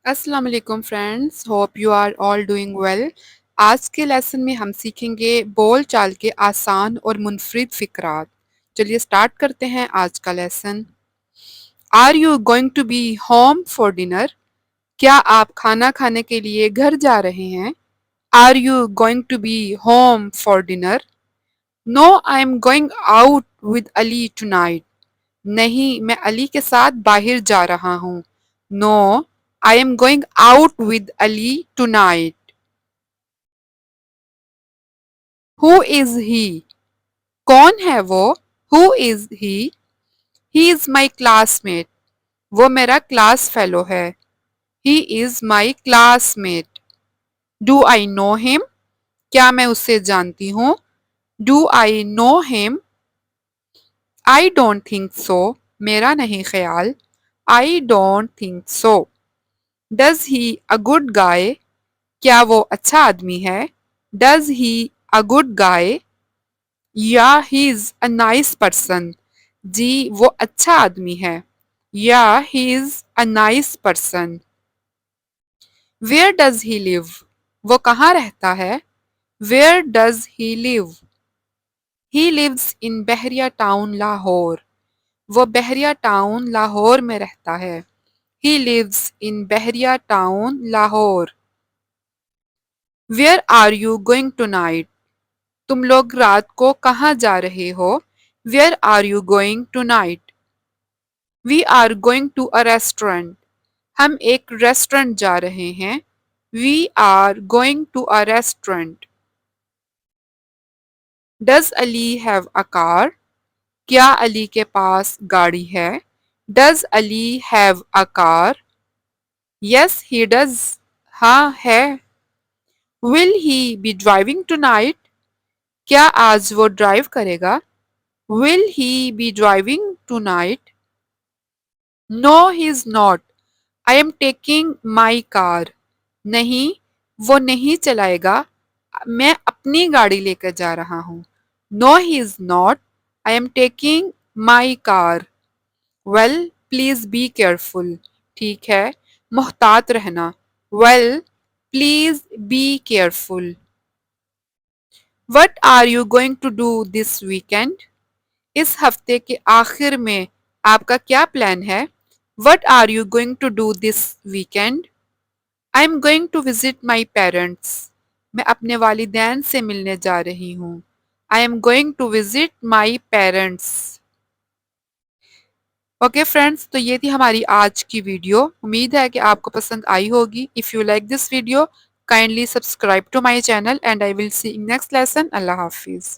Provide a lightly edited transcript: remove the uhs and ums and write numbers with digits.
अस्सलाम वालेकुम friends, hope you are all doing well. आज के लेसन में हम सीखेंगे बोल चाल के आसान और मुनफरिद फ़िक्रात। चलिए स्टार्ट करते हैं आज का lesson. Are you going to be home for dinner? क्या आप खाना खाने के लिए घर जा रहे हैं? Are you going to be home for dinner? No, I am going out with Ali tonight. नहीं, मैं अली के साथ बाहर जा रहा हूँ। No, I am going out with Ali tonight. Who is he? कौन है वो? Who is he is my classmate. वो मेरा क्लास फेलो है। He is my classmate. Do I know him? क्या मैं उसे जानती हूँ? Do I know him? I don't think so. मेरा नहीं ख्याल। I don't think so. Does he a good guy? क्या वो अच्छा आदमी है? Does he a good guy? Yeah he is a nice person. जी वो अच्छा आदमी है। Yeah he is a nice person. Where does he live? वो कहाँ रहता है? Where does he live? He lives in Bahria town Lahore. वो बहरिया टाउन लाहौर में रहता है। ही lives in Bahria town Lahore. Where are you going tonight? तुम लोग रात को कहाँ जा रहे हो? Where are you going tonight? We are going to a restaurant. हम एक रेस्टोरेंट जा रहे हैं। We are going to a restaurant. Does Ali have a car? क्या अली के पास गाड़ी है? Does Ali have a car? Yes he does. हाँ है। Will he be driving to night? क्या आज वो ड्राइव करेगा? Will he be driving tonight? No he is not. I am taking my car. नहीं, वो नहीं चलाएगा। मैं अपनी गाड़ी लेकर जा रहा हूँ। No he is not. I am taking my car. Well please be careful. ठीक है, मुहतात रहना। Well please be careful. What are you going to do this weekend? इस हफ्ते के आखिर में आपका क्या प्लान है? What are you going to do this weekend? I am going to visit my parents. मैं अपने वालिदैन से मिलने जा रही हूँ। I am going to visit my parents. Okay friends, तो ये थी हमारी आज की वीडियो। उम्मीद है कि आपको पसंद आई होगी। If you like this video, kindly subscribe to my channel and I will see in next lesson. अल्लाह हाफिज़।